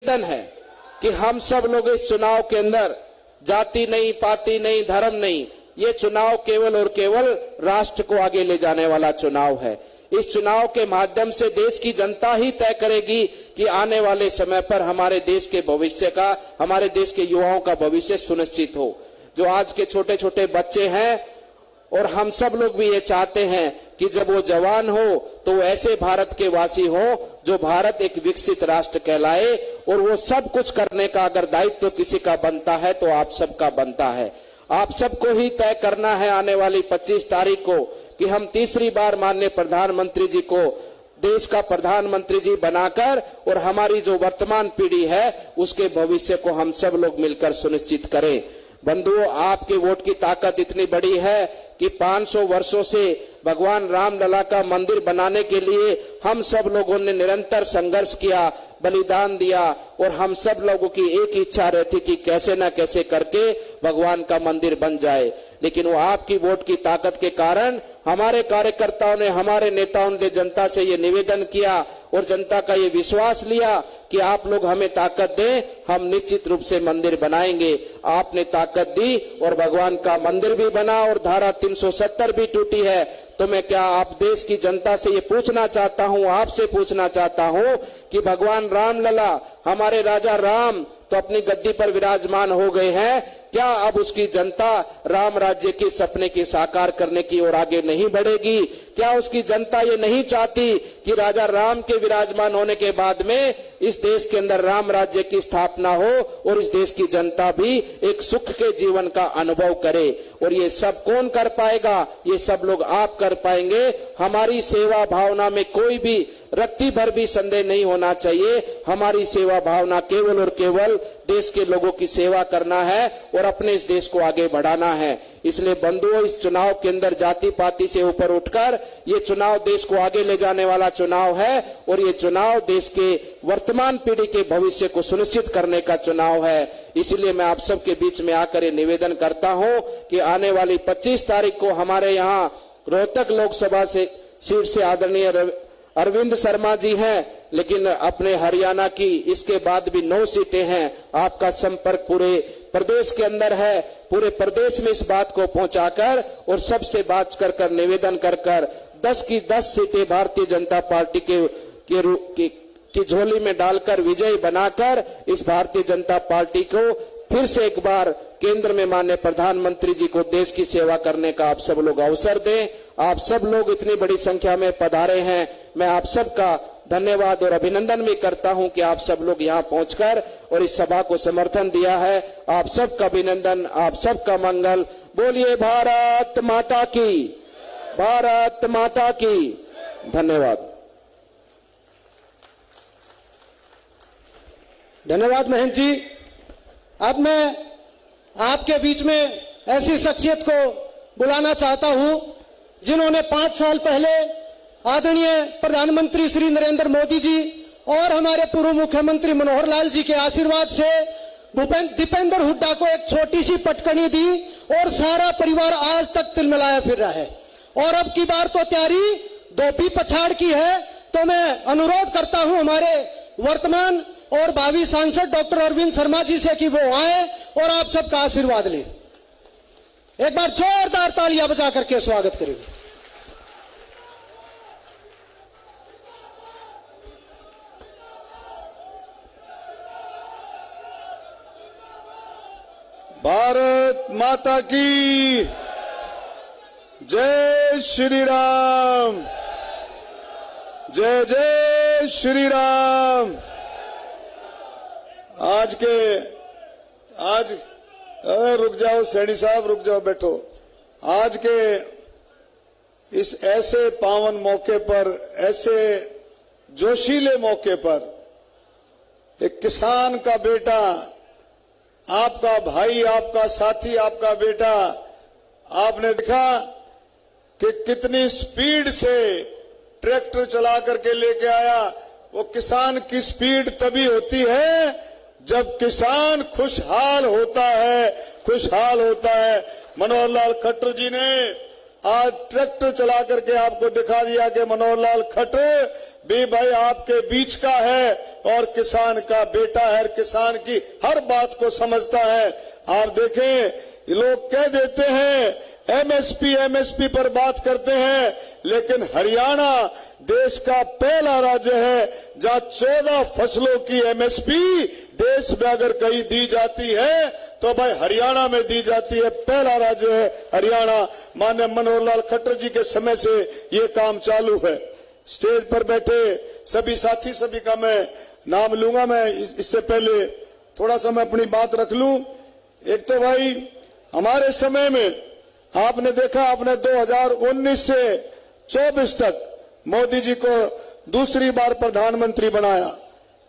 निवेदन है कि हम सब लोग इस चुनाव के अंदर जाति नहीं, पाति नहीं, धर्म नहीं, ये चुनाव केवल और केवल राष्ट्र को आगे ले जाने वाला चुनाव है। इस चुनाव के माध्यम से देश की जनता ही तय करेगी कि आने वाले समय पर हमारे देश के भविष्य का, हमारे देश के युवाओं का भविष्य सुनिश्चित हो। जो आज के छोटे छोटे बच्चे हैं और हम सब लोग भी ये चाहते हैं कि जब वो जवान हो तो वो ऐसे भारत के वासी हो जो भारत एक विकसित राष्ट्र कहलाए, और वो सब कुछ करने का अगर दायित्व किसी का बनता है तो आप सबका बनता है। आप सबको ही तय करना है आने वाली 25 तारीख को कि हम तीसरी बार माननीय प्रधानमंत्री जी को देश का प्रधानमंत्री जी बनाकर और हमारी जो वर्तमान पीढ़ी है उसके भविष्य को हम सब लोग मिलकर सुनिश्चित करें। बंधुओं, आपके वोट की ताकत इतनी बड़ी है कि 500 वर्षों से भगवान रामलला का मंदिर बनाने के लिए हम सब लोगों ने निरंतर संघर्ष किया, बलिदान दिया, और हम सब लोगों की एक इच्छा रहती कि कैसे न कैसे करके भगवान का मंदिर बन जाए। लेकिन वो आपकी वोट की ताकत के कारण हमारे कार्यकर्ताओं ने, हमारे नेताओं ने जनता से ये निवेदन किया और जनता का ये विश्वास लिया कि आप लोग हमें ताकत दें, हम निश्चित रूप से मंदिर बनाएंगे। आपने ताकत दी और भगवान का मंदिर भी बना और धारा 370 भी टूटी है। तो मैं क्या आप देश की जनता से ये पूछना चाहता हूँ, आपसे पूछना चाहता हूँ कि भगवान रामलला, हमारे राजा राम तो अपनी गद्दी पर विराजमान हो गए हैं, क्या अब उसकी जनता राम राज्य के सपने के साकार करने की ओर आगे नहीं बढ़ेगी? क्या उसकी जनता ये नहीं चाहती कि राजा राम के विराजमान होने के बाद में इस देश के अंदर राम राज्य की स्थापना हो और इस देश की जनता भी एक सुख के जीवन का अनुभव करे? और ये सब कौन कर पाएगा? ये सब लोग आप कर पाएंगे। हमारी सेवा भावना में कोई भी रत्ती भर भी संदेह नहीं होना चाहिए। हमारी सेवा भावना केवल और केवल देश के लोगों की सेवा करना है और अपने इस देश को आगे बढ़ाना है। इसलिए बंधुओं, इस चुनाव के अंदर जाति पाति से ऊपर उठकर ये चुनाव देश को आगे ले जाने वाला चुनाव है और ये चुनाव देश के वर्तमान पीढ़ी के भविष्य को सुनिश्चित करने का चुनाव है। इसलिए मैं आप सबके बीच में आकर ये निवेदन करता हूं कि आने वाली 25 तारीख को हमारे यहाँ रोहतक लोकसभा से सीट से आदरणीय अरविंद शर्मा जी हैं, लेकिन अपने हरियाणा की इसके बाद भी 9 सीटें हैं। आपका संपर्क पूरे प्रदेश के अंदर है, पूरे प्रदेश में इस बात को पहुंचाकर और सबसे बात कर निवेदन कर 10 की 10 सीटें भारतीय जनता पार्टी की झोली में डालकर विजयी बनाकर इस भारतीय जनता पार्टी को फिर से एक बार केंद्र में माननीय प्रधानमंत्री जी को देश की सेवा करने का आप सब लोग अवसर दें। आप सब लोग इतनी बड़ी संख्या में पधारे हैं, मैं आप सबका धन्यवाद और अभिनंदन भी करता हूं कि आप सब लोग यहां पहुंचकर और इस सभा को समर्थन दिया है। आप सबका अभिनंदन, आप सबका मंगल। बोलिए भारत माता की, भारत माता की। धन्यवाद। धन्यवाद महंत जी। अब मैं आपके बीच में ऐसी शख्सियत को बुलाना चाहता हूं जिन्होंने 5 साल पहले आदरणीय प्रधानमंत्री श्री नरेंद्र मोदी जी और हमारे पूर्व मुख्यमंत्री मनोहर लाल जी के आशीर्वाद से दीपेंद्र हुड्डा को एक छोटी सी पटकनी दी और सारा परिवार आज तक तिलमिलाया फिर रहा है। और अब की बार तो तैयारी धोबी पछाड़ की है। तो मैं अनुरोध करता हूं हमारे वर्तमान और भावी सांसद डॉक्टर अरविंद शर्मा जी से कि वो आए और आप सबका आशीर्वाद लें। एक बार जोरदार तालियां बजा करके स्वागत करेंगे। भारत माता की जय श्री राम, जय जय श्री राम। आज रुक जाओ सैनी साहब, रुक जाओ, बैठो। आज के इस ऐसे पावन मौके पर, ऐसे जोशीले मौके पर एक किसान का बेटा, आपका भाई, आपका साथी, आपका बेटा, आपने देखा कि कितनी स्पीड से ट्रैक्टर चला करके लेके आया। वो किसान की स्पीड तभी होती है जब किसान खुशहाल होता है, खुशहाल होता है। मनोहर लाल खट्टर जी ने आज ट्रैक्टर चला करके आपको दिखा दिया कि मनोहर लाल खट्टर भी भाई आपके बीच का है और किसान का बेटा है, किसान की हर बात को समझता है। आप देखें, लोग कह देते हैं एमएसपी पर बात करते हैं, लेकिन हरियाणा देश का पहला राज्य है जहां 14 फसलों की एमएसपी देश में अगर कहीं दी जाती है तो भाई हरियाणा में दी जाती है। पहला राज्य है हरियाणा। माननीय मनोहर लाल खट्टर जी के समय से ये काम चालू है। स्टेज पर बैठे सभी साथी, सभी का मैं नाम लूंगा। मैं इससे पहले थोड़ा सा मैं अपनी बात रख लूं। एक तो भाई हमारे समय में आपने देखा, आपने 2019 से 24 तक मोदी जी को दूसरी बार प्रधानमंत्री बनाया।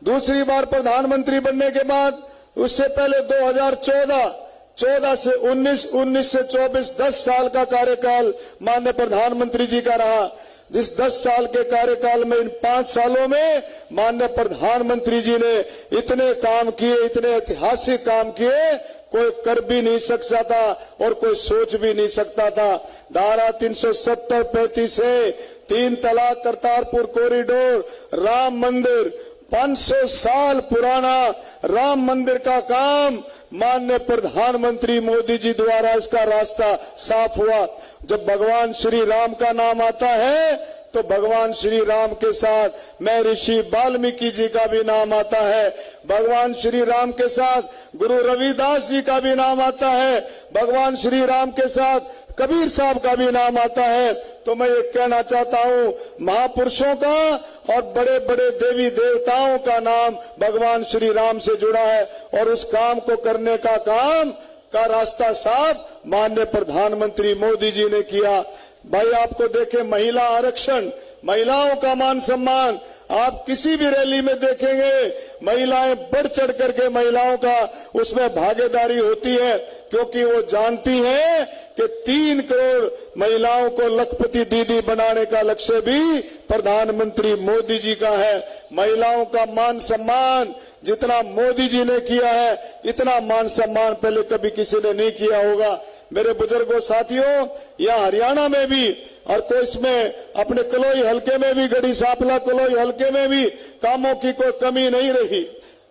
दूसरी बार प्रधानमंत्री बनने के बाद उससे पहले 2014 से 19, 19 से 24, 10 साल का कार्यकाल माननीय प्रधानमंत्री जी का रहा। इस 10 साल के कार्यकाल में, इन 5 सालों में माननीय प्रधानमंत्री जी ने इतने काम किए, इतने ऐतिहासिक काम किए, कोई कर भी नहीं सकता था और कोई सोच भी नहीं सकता था। धारा 370-35 है, 3 तलाक, करतारपुर कॉरिडोर, राम मंदिर, 500 साल पुराना राम मंदिर का काम माननीय प्रधानमंत्री मोदी जी द्वारा इसका रास्ता साफ हुआ। जब भगवान श्री राम का नाम आता है तो भगवान श्री राम के साथ महर्षि वाल्मीकि जी का भी नाम आता है। भगवान श्री राम के साथ गुरु रविदास जी का भी नाम आता है। भगवान श्री राम के साथ कबीर साहब का भी नाम आता है। तो मैं ये कहना चाहता हूँ, महापुरुषों का और बड़े बड़े देवी देवताओं का नाम भगवान श्री राम से जुड़ा है और उस काम को करने का काम का रास्ता साफ माननीय प्रधानमंत्री मोदी जी ने किया। भाई आपको देखे, महिला आरक्षण, महिलाओं का मान सम्मान, आप किसी भी रैली में देखेंगे महिलाएं बढ़ चढ़ करके महिलाओं का उसमें भागीदारी होती है, क्योंकि वो जानती हैं कि 3 करोड़ महिलाओं को लखपति दीदी बनाने का लक्ष्य भी प्रधानमंत्री मोदी जी का है। महिलाओं का मान सम्मान जितना मोदी जी ने किया है, इतना मान सम्मान पहले कभी किसी ने नहीं किया होगा। मेरे बुजुर्गों, साथियों, यहाँ हरियाणा में भी और कोई इसमें अपने कलोई हलके में भी, गढ़ी सांपला कलोई हलके में भी कामों की कोई कमी नहीं रही।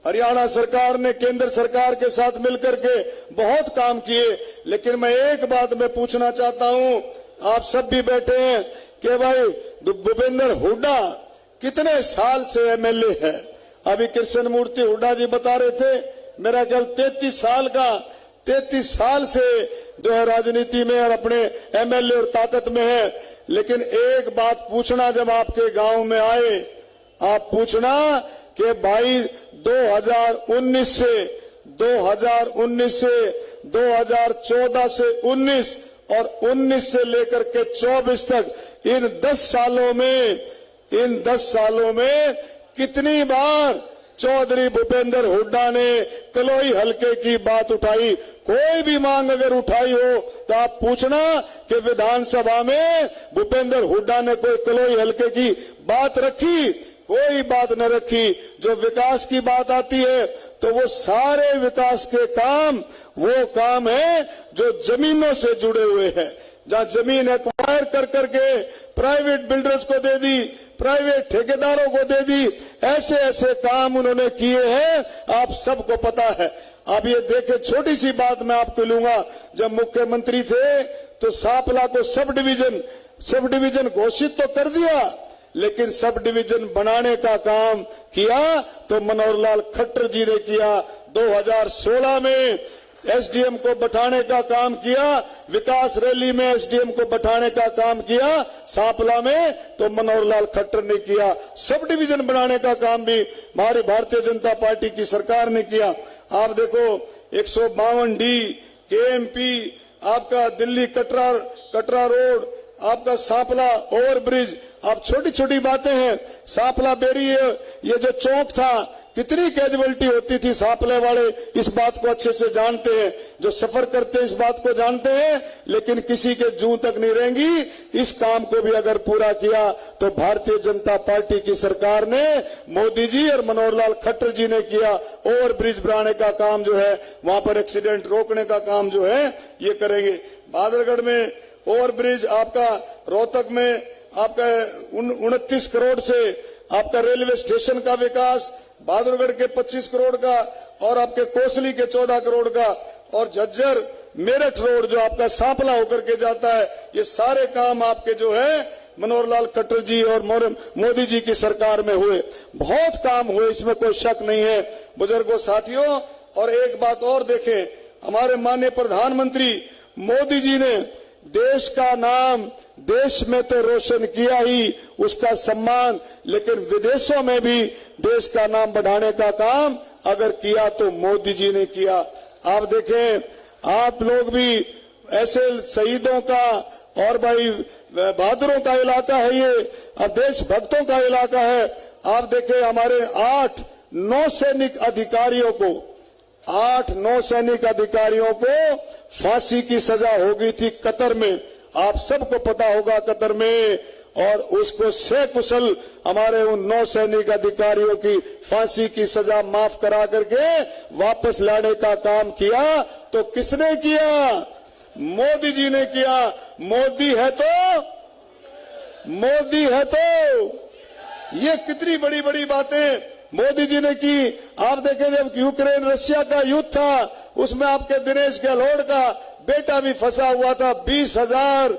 हरियाणा सरकार ने केंद्र सरकार के साथ मिलकर के बहुत काम किए। लेकिन मैं एक बात मैं पूछना चाहता हूँ, आप सब भी बैठे हैं कि भाई भूपेंद्र हुड्डा कितने साल से एमएलए है। अभी कृष्ण मूर्ति हुड्डा जी बता रहे थे, मेरा ख्याल 33 साल से जो है राजनीति में और अपने एमएलए और ताकत में है। लेकिन एक बात पूछना, जब आपके गांव में आए, आप पूछना कि भाई 2019 से 2014 से 19 और 19 से लेकर के 24 तक इन 10 सालों में कितनी बार चौधरी भूपेंद्र हुड्डा ने कलोई हलके की बात उठाई। कोई भी मांग अगर उठाई हो तो आप पूछना कि विधानसभा में भूपेंद्र हुड्डा ने कोई कलोई हलके की बात रखी? कोई बात न रखी। जो विकास की बात आती है तो वो सारे विकास के काम वो काम है जो जमीनों से जुड़े हुए हैं, जहां जमीन एक्वायर कर करके प्राइवेट बिल्डर्स को दे दी, प्राइवेट ठेकेदारों को दे दी। ऐसे ऐसे काम उन्होंने किए हैं, आप सबको पता है। अब ये देखे, छोटी सी बात मैं आपको लूंगा, जब मुख्यमंत्री थे तो सांपला को सब डिवीजन घोषित तो कर दिया, लेकिन सब डिवीजन बनाने का काम किया तो मनोहर लाल खट्टर जी ने किया। 2016 में एसडीएम को बैठाने का काम किया, विकास रैली में एसडीएम को बैठाने का काम किया सांपला में, तो मनोहर लाल खट्टर ने किया। सब डिवीजन बनाने का काम भी हमारी भारतीय जनता पार्टी की सरकार ने किया। आप देखो 152D केएमपी, आपका दिल्ली कटरा रोड, आपका सांपला ओवरब्रिज, आप छोटी छोटी बातें हैं। सांपला बेरी ये जो चौक था, कितनी कैजुअलिटी होती थी, सांपले वाले इस बात को अच्छे से जानते हैं, जो सफर करते हैं इस बात को जानते हैं, लेकिन किसी के जूं तक नहीं रहेंगी। इस काम को भी अगर पूरा किया तो भारतीय जनता पार्टी की सरकार ने, मोदी जी और मनोहर लाल खट्टर जी ने किया। ओवरब्रिज बनाने का काम जो है, वहां पर एक्सीडेंट रोकने का काम जो है ये करेंगे। बहादुरगढ़ में ओवरब्रिज, आपका रोहतक में आपका 29 करोड़ से आपका रेलवे स्टेशन का विकास, बहादुरगढ़ के 25 करोड़ का और आपके कोसली के 14 करोड़ का, और झज्जर मेरठ रोड जो आपका सांपला होकर के जाता है, ये सारे काम आपके जो है मनोहर लाल खट्टर जी और मोदी जी की सरकार में हुए। बहुत काम हुए, इसमें कोई शक नहीं है बुजुर्गों साथियों। और एक बात और देखें, हमारे माननीय प्रधानमंत्री मोदी जी ने देश का नाम देश में तो रोशन किया ही, उसका सम्मान, लेकिन विदेशों में भी देश का नाम बढ़ाने का काम अगर किया तो मोदी जी ने किया। आप देखें, आप लोग भी ऐसे शहीदों का और भाई बहादुरों का इलाका है ये, अब देशभक्तों का इलाका है। आप देखें, हमारे 8-9 सैनिक अधिकारियों को 8-9 सैनिक अधिकारियों को फांसी की सजा हो गई थी कतर में, आप सबको पता होगा कतर में, और उसको सकुशल हमारे उन 9 सैनिक अधिकारियों की फांसी की सजा माफ करा करके वापस लाने का काम किया। तो किसने किया? मोदी जी ने किया। मोदी है तो ये कितनी बड़ी बड़ी बातें मोदी जी ने की। आप देखें, जब यूक्रेन रशिया का युद्ध था, उसमें आपके दिनेश गहलोत का बेटा भी फंसा हुआ था। 20,000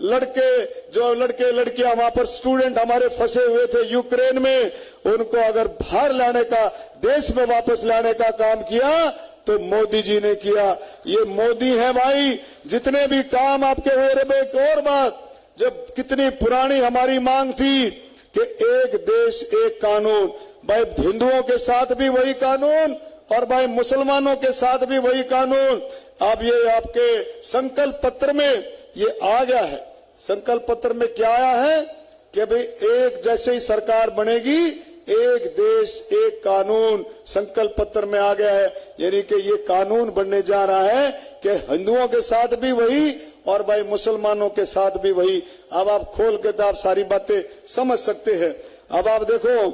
लड़के लड़कियां वहां पर स्टूडेंट हमारे फंसे हुए थे यूक्रेन में, उनको अगर बाहर लाने का, देश में वापस लाने का काम किया तो मोदी जी ने किया। ये मोदी है भाई। जितने भी काम आपके हुए, एक और बात, जब कितनी पुरानी हमारी मांग थी कि एक देश एक कानून, भाई हिंदुओं के साथ भी वही कानून और भाई मुसलमानों के साथ भी वही कानून। अब ये आपके संकल्प पत्र में ये आ गया है। संकल्प पत्र में क्या आया है कि भाई एक जैसे ही सरकार बनेगी, एक देश एक कानून संकल्प पत्र में आ गया है। यानी कि ये कानून बनने जा रहा है कि हिंदुओं के साथ भी वही और भाई मुसलमानों के साथ भी वही। अब आप खोल के तो आप सारी बातें समझ सकते हैं। अब आप देखो,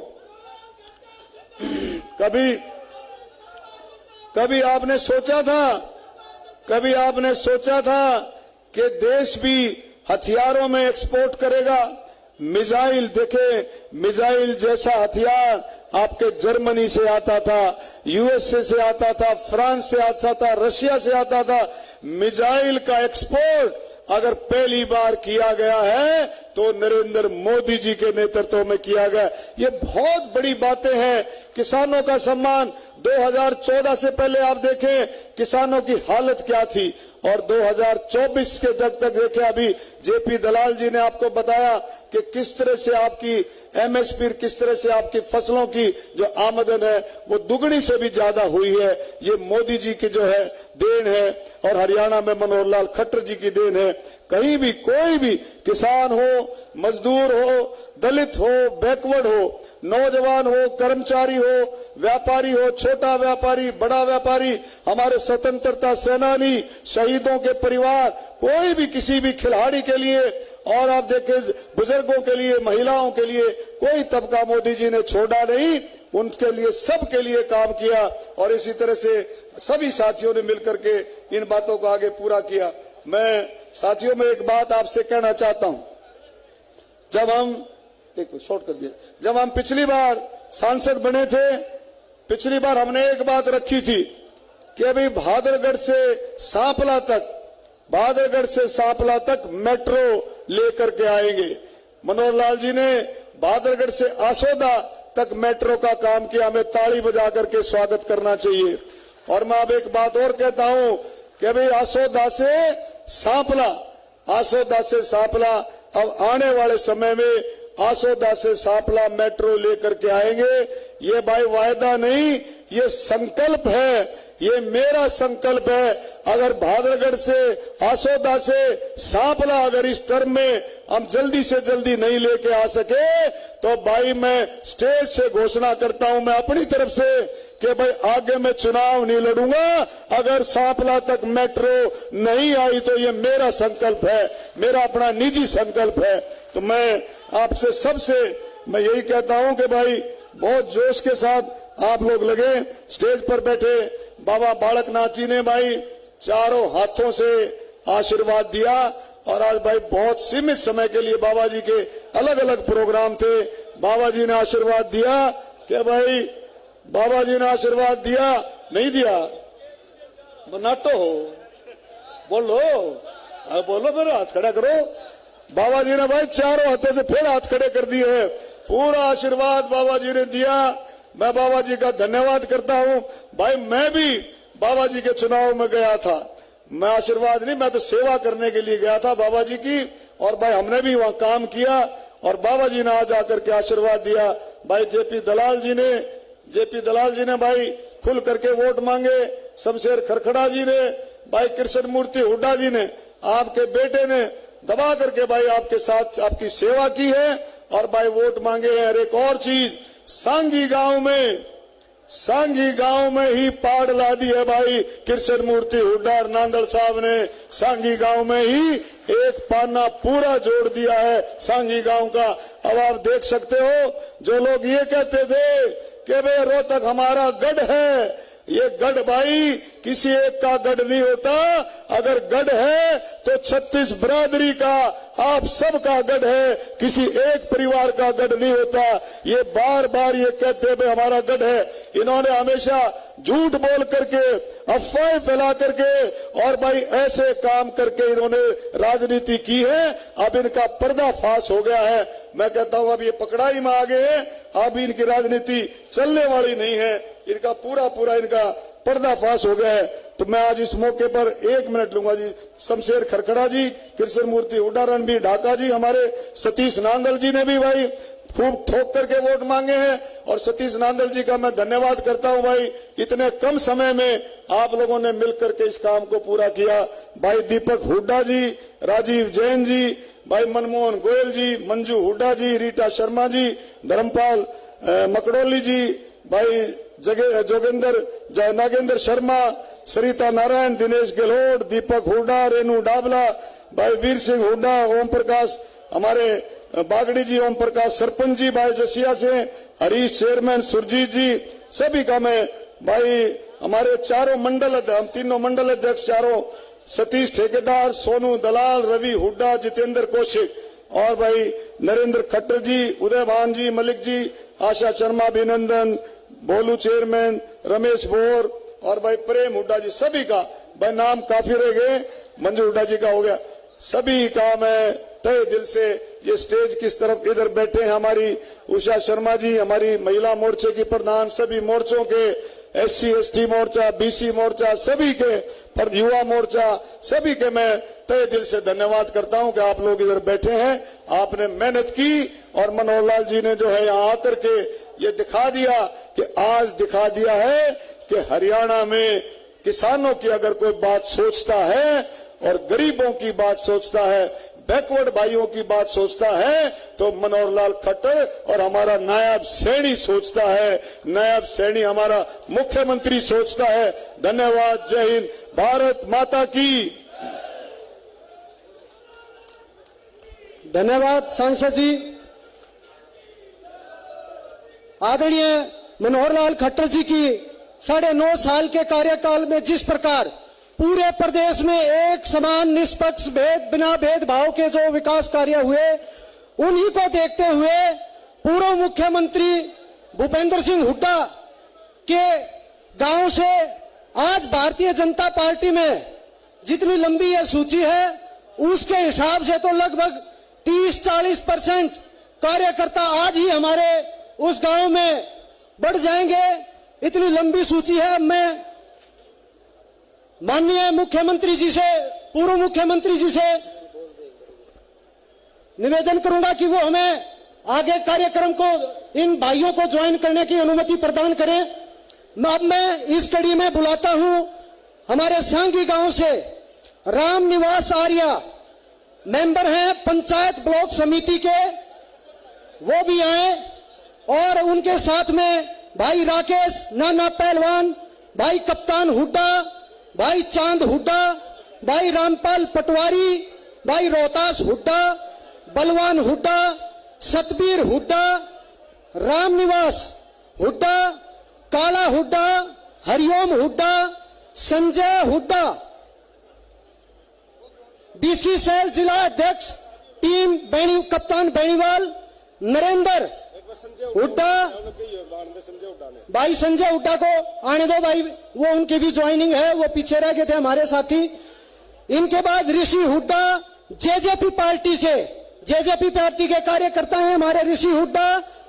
कभी आपने सोचा था कि देश भी हथियारों में एक्सपोर्ट करेगा। मिसाइल देखे, मिसाइल जैसा हथियार आपके जर्मनी से आता था, यूएसए से आता था, फ्रांस से आता था, रशिया से आता था। मिसाइल का एक्सपोर्ट अगर पहली बार किया गया है तो नरेंद्र मोदी जी के नेतृत्व में किया गया। ये बहुत बड़ी बातें हैं। किसानों का सम्मान, 2014 से पहले आप देखें किसानों की हालत क्या थी, और 2024 के तक देखे, अभी जेपी दलाल जी ने आपको बताया कि किस तरह से आपकी एमएसपी, किस तरह से आपकी फसलों की जो आमदन है वो दुगनी से भी ज्यादा हुई है। ये मोदी जी की जो है देन है, और हरियाणा में मनोहर लाल खट्टर जी की देन है। कहीं भी कोई भी किसान हो, मजदूर हो, दलित हो, बैकवर्ड हो, नौजवान हो, कर्मचारी हो, व्यापारी हो, छोटा व्यापारी, बड़ा व्यापारी, हमारे स्वतंत्रता सेनानी, शहीदों के परिवार, कोई भी किसी भी खिलाड़ी के लिए, और आप देखें बुजुर्गों के लिए, महिलाओं के लिए, कोई तबका मोदी जी ने छोड़ा नहीं। उनके लिए, सबके लिए काम किया। और इसी तरह से सभी साथियों ने मिलकर के इन बातों को आगे पूरा किया। मैं साथियों में एक बात आपसे कहना चाहता हूं। जब हम पिछली बार सांसद बने थे, पिछली बार हमने एक बात रखी थी कि अभी बहादुरगढ़ से सांपला तक मेट्रो लेकर के आएंगे। मनोहर लाल जी ने बहादुरगढ़ से आसोदा तक मेट्रो का काम किया। हमें ताली बजा करके स्वागत करना चाहिए। और मैं अब एक बात और कहता हूं कि अभी आसोदा से सांपला अब आने वाले समय में आसोदा से सांपला मेट्रो लेकर के आएंगे। ये भाई वायदा नहीं, ये संकल्प है, ये मेरा संकल्प है। अगर बहादुरगढ़ से, आसोदा से सांपला अगर इस टर्म में हम जल्दी से जल्दी नहीं लेके आ सके तो भाई मैं स्टेज से घोषणा करता हूं, मैं अपनी तरफ से, कि भाई आगे मैं चुनाव नहीं लड़ूंगा अगर सांपला तक मेट्रो नहीं आई तो। ये मेरा संकल्प है, मेरा अपना निजी संकल्प है। तो मैं आपसे सबसे मैं यही कहता हूं कि भाई बहुत जोश के साथ आप लोग लगे। स्टेज पर बैठे बाबा बालक नाथ जी ने भाई चारों हाथों से आशीर्वाद दिया। और आज भाई बहुत सीमित समय के लिए बाबा जी के अलग अलग प्रोग्राम थे, बाबा जी ने आशीर्वाद दिया। क्या भाई बाबा जी ने आशीर्वाद दिया नहीं दिया? बनाटो हो, बोलो, बोलो, फिर हाथ खड़ा करो। बाबा जी ने भाई चारों हाथों से फिर हाथ खड़े कर दिए हैं, पूरा आशीर्वाद बाबा जी ने दिया। मैं बाबा जी का धन्यवाद करता हूं। भाई मैं भी बाबा जी के चुनाव में गया था, मैं आशीर्वाद नहीं, मैं तो सेवा करने के लिए गया था बाबा जी की। और भाई हमने भी वहां काम किया और बाबा जी ने आज आकर के आशीर्वाद दिया। भाई जेपी दलाल जी ने भाई खुल करके वोट मांगे, शमशेर खरखड़ा जी ने, भाई कृष्ण मूर्ति हुड्डा जी ने, आपके बेटे ने दबा करके भाई आपके साथ आपकी सेवा की है और भाई वोट मांगे हैं। और एक और चीज, सांगी गांव में ही पाड़ ला दी है भाई कृष्ण मूर्ति हुड्डा और नांदड़ साहब ने। सांगी गांव में ही एक पाना पूरा जोड़ दिया है सांगी गांव का। अब आप देख सकते हो, जो लोग ये कहते थे कि भाई रोहतक हमारा गढ़ है, ये गढ़ भाई किसी एक का गढ़ नहीं होता। अगर गढ़ है तो 36 बिरादरी का, आप सब का गढ़ है, किसी एक परिवार का गढ़ नहीं होता। ये बार बार ये कहते हैं हमारा गढ़ है। इन्होंने हमेशा झूठ बोल करके, अफवाहें फैला करके और भाई ऐसे काम करके इन्होंने राजनीति की है। अब इनका पर्दाफाश हो गया है। मैं कहता हूं अब ये पकड़ाई में आ गए हैं, अब इनकी राजनीति चलने वाली नहीं है। इनका पूरा इनका पर्दाफाश हो गया है। तो मैं आज इस मौके पर 1 मिनट लूंगा जी। शमशेर खरखड़ा जी, कृष्ण मूर्ति हुड्डा, रणबीर ढाका जी, हमारे सतीश नांदल जी ने भी भाई खूब ठोक करके वोट मांगे हैं और सतीश नांदल जी का मैं धन्यवाद करता हूं। भाई इतने कम समय में आप लोगों ने मिलकर के इस काम को पूरा किया। भाई दीपक हुड्डा जी, राजीव जैन जी, भाई मनमोहन गोयल जी, मंजू हुड्डा जी, रीटा शर्मा जी, धर्मपाल मकड़ोली जी, भाई नागेंद्र शर्मा, सरिता नारायण, दिनेश गहलोत, दीपक हुड्डा, रेनू डाबला, भाई वीर सिंह हुड्डा, ओम प्रकाश, हमारे बागड़ी जी, ओम प्रकाश सरपंच जी, भाई जसिया से हरीश चेयरमैन, सुरजीत जी, सभी का मैं भाई हमारे चारों मंडल, हम तीनों मंडल अध्यक्ष चारों, सतीश ठेकेदार, सोनू दलाल, रवि हुड्डा, जितेंद्र कौशिक और भाई नरेंद्र खट्टर जी, उदय भान जी, मलिक जी, आशा शर्मा, अभिनंदन, बोलू चेयरमैन, रमेश बोर और भाई प्रेम हुड्डा जी, सभी का भाई नाम काफी रह गए, मंजू हुड्डा जी का हो गया। सभी का मैं तहे दिल से, ये स्टेज किस तरफ इधर बैठे हैं हमारी उषा शर्मा जी, हमारी महिला मोर्चे की प्रधान, सभी मोर्चों के, SC ST मोर्चा, BC मोर्चा, सभी के, पर युवा मोर्चा, सभी के मैं तहे दिल से धन्यवाद करता हूं कि आप लोग इधर बैठे हैं। आपने मेहनत की और मनोहर लाल जी ने जो है यहाँ आकर के ये दिखा दिया कि आज दिखा दिया है कि हरियाणा में किसानों की अगर कोई बात सोचता है और गरीबों की बात सोचता है, बैकवर्ड भाइयों की बात सोचता है, तो मनोहर लाल खट्टर और हमारा नायब सैनी सोचता है। नायब सैनी हमारा मुख्यमंत्री सोचता है। धन्यवाद। जय हिंद। भारत माता की। धन्यवाद सांसद जी। आदरणीय मनोहर लाल खट्टर जी की 9.5 साल के कार्यकाल में जिस प्रकार पूरे प्रदेश में एक समान, निष्पक्ष, बिना भेदभाव के जो विकास कार्य हुए, उन्हीं को देखते हुए पूर्व मुख्यमंत्री भूपेंद्र सिंह हुड्डा के गांव से आज भारतीय जनता पार्टी में जितनी लंबी यह सूची है, उसके हिसाब से तो लगभग 30-40% कार्यकर्ता आज ही हमारे उस गांव में बढ़ जाएंगे। इतनी लंबी सूची है। मैं माननीय मुख्यमंत्री जी से, पूर्व मुख्यमंत्री जी से निवेदन करूंगा कि वो हमें आगे कार्यक्रम को, इन भाइयों को ज्वाइन करने की अनुमति प्रदान करें। अब मैं इस कड़ी में बुलाता हूं हमारे सांगी गांव से राम निवास आर्या, मेंबर हैं पंचायत ब्लॉक समिति के, वो भी आए और उनके साथ में भाई राकेश नाना पहलवान, भाई कप्तान हुड्डा, भाई चांद हुड्डा, भाई रामपाल पटवारी, भाई रोहतास हुड्डा, बलवान हुड्डा, सतबीर हुड्डा, रामनिवास हुड्डा, काला हुड्डा, हरिओम हुड्डा, संजय हुड्डा बीसी सेल जिला अध्यक्ष टीम कप्तान बेनीवाल, नरेंद्र हुड्डा, भाई संजय हुड्डा को आने दो भाई, वो उनकी भी ज्वाइनिंग है, वो पीछे रह गए थे हमारे साथी। इनके बाद ऋषि हुड्डा जेजेपी पार्टी से, जेजेपी पार्टी के कार्यकर्ता हैं हमारे ऋषि हुड्डा,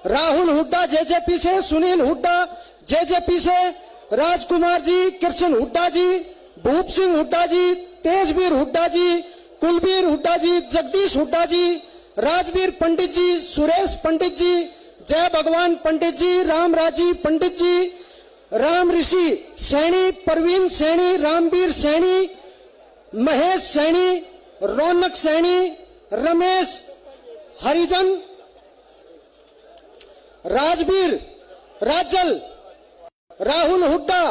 राहुल हुड्डा जेजेपी से, सुनील हुड्डा जेजेपी से, राजकुमार जी, कृष्ण हुड्डा जी, भूप सिंह हुड्डा जी, तेजवीर हुड्डा जी, कुलबीर हुड्डा जी, जगदीश हुड्डा जी, राजवीर पंडित जी, सुरेश पंडित जी, जय भगवान पंडित जी, राम राजी पंडित जी, राम ऋषि सैनी, प्रवीण सैनी, रामवीर सैनी, महेश सैनी, रौनक सैनी, रमेश हरिजन, राजवीर राजल, राहुल हुड्डा,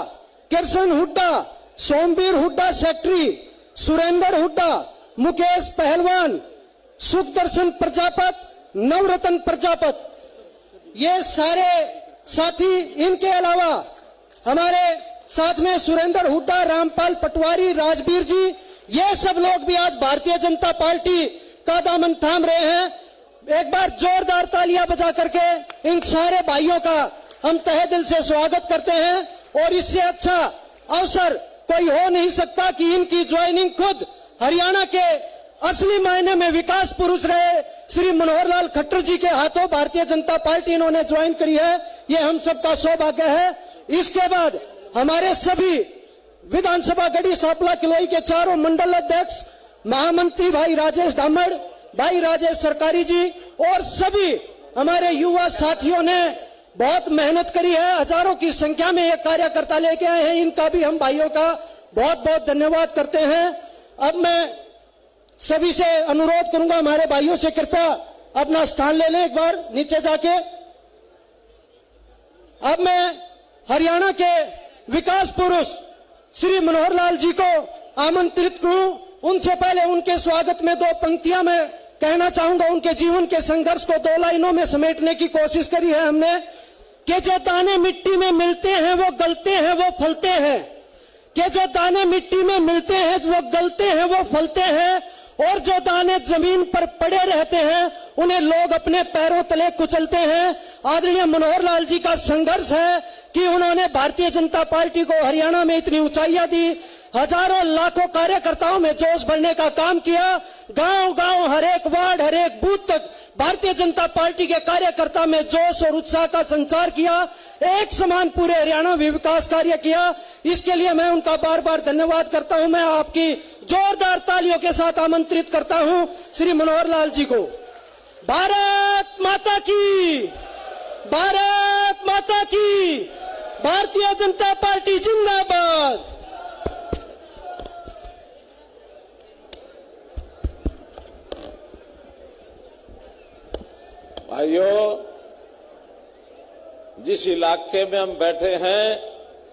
कृष्ण हुड्डा, सोमवीर हुड्डा सेक्रेटरी, सुरेंद्र हुड्डा, मुकेश पहलवान, सुखदर्शन प्रजापत, नवरत्न प्रजापत, ये सारे साथी। इनके अलावा हमारे साथ में सुरेंद्र हुड्डा, रामपाल पटवारी, राजवीर जी, ये सब लोग भी आज भारतीय जनता पार्टी का दामन थाम रहे हैं। एक बार जोरदार तालियां बजा करके इन सारे भाइयों का हम तहे दिल से स्वागत करते हैं। और इससे अच्छा अवसर कोई हो नहीं सकता कि इनकी ज्वाइनिंग खुद हरियाणा के असली मायने में विकास पुरुष रहे श्री मनोहर लाल खट्टर जी के हाथों भारतीय जनता पार्टी इन्होंने ज्वाइन करी है, ये हम सबका सौभाग्य है। इसके बाद हमारे सभी विधानसभा गढ़ी सांपला किलोई के चारों मंडल अध्यक्ष, महामंत्री भाई राजेश धामड़, भाई राजेश सरकारी जी और सभी हमारे युवा साथियों ने बहुत मेहनत करी है, हजारों की संख्या में ये कार्यकर्ता लेके आए हैं, इनका भी हम भाइयों का बहुत बहुत धन्यवाद करते हैं। अब मैं सभी से अनुरोध करूंगा, हमारे भाइयों से कृपया अपना स्थान ले लें एक बार नीचे जाके। अब मैं हरियाणा के विकास पुरुष श्री मनोहर लाल जी को आमंत्रित करूं। उनसे पहले उनके स्वागत में दो पंक्तियां मैं कहना चाहूंगा। उनके जीवन के संघर्ष को दो लाइनों में समेटने की कोशिश करी है हमने कि जो दाने मिट्टी में मिलते हैं वो गलते हैं, वो फलते हैं, कि जो दाने मिट्टी में मिलते हैं वो गलते हैं, वो फलते हैं, और जो दाने जमीन पर पड़े रहते हैं उन्हें लोग अपने पैरों तले कुचलते हैं। आदरणीय मनोहर लाल जी का संघर्ष है कि उन्होंने भारतीय जनता पार्टी को हरियाणा में इतनी ऊंचाइयां दी, हजारों लाखों कार्यकर्ताओं में जोश भरने का काम किया, गांव गांव हर एक वार्ड हर एक बूथ तक भारतीय जनता पार्टी के कार्यकर्ता में जोश और उत्साह का संचार किया, एक समान पूरे हरियाणा में विकास कार्य किया। इसके लिए मैं उनका बार बार धन्यवाद करता हूं। मैं आपकी जोरदार तालियों के साथ आमंत्रित करता हूं श्री मनोहर लाल जी को। भारत माता की, भारत माता की, भारतीय जनता पार्टी जिंदाबाद। भाइयों, जिस इलाके में हम बैठे हैं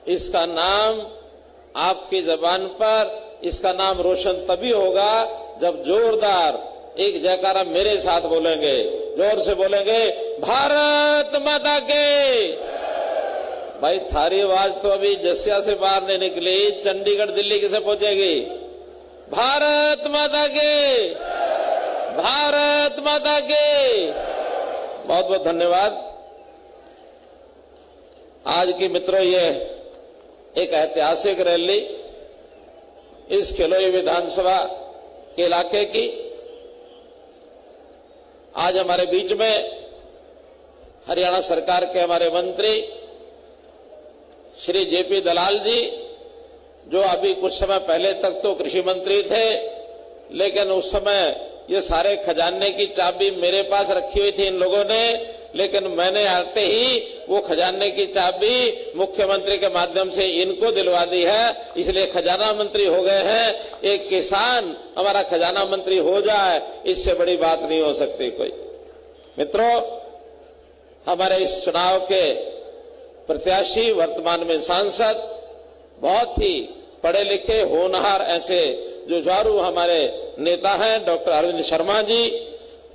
इसका नाम आपकी जबान पर, इसका नाम रोशन तभी होगा जब जोरदार एक जयकारा मेरे साथ बोलेंगे, जोर से बोलेंगे, भारत माता के। भाई थारी आवाज तो अभी जसिया से बाहर नहीं निकली, चंडीगढ़ दिल्ली किसे पहुंचेगी? भारत माता के, भारत माता के। बहुत बहुत धन्यवाद। आज की मित्रों ये एक ऐतिहासिक रैली इस किलोई विधानसभा के इलाके की। आज हमारे बीच में हरियाणा सरकार के हमारे मंत्री श्री जेपी दलाल जी, जो अभी कुछ समय पहले तक तो कृषि मंत्री थे, लेकिन उस समय ये सारे खजाने की चाबी मेरे पास रखी हुई थी इन लोगों ने, लेकिन मैंने आते ही वो खजाने की चाबी मुख्यमंत्री के माध्यम से इनको दिलवा दी है, इसलिए खजाना मंत्री हो गए हैं। एक किसान हमारा खजाना मंत्री हो जाए, इससे बड़ी बात नहीं हो सकती कोई। मित्रों, हमारे इस चुनाव के प्रत्याशी, वर्तमान में सांसद, बहुत ही पढ़े लिखे होनहार ऐसे जुझारू हमारे नेता हैं डॉक्टर अरविंद शर्मा जी।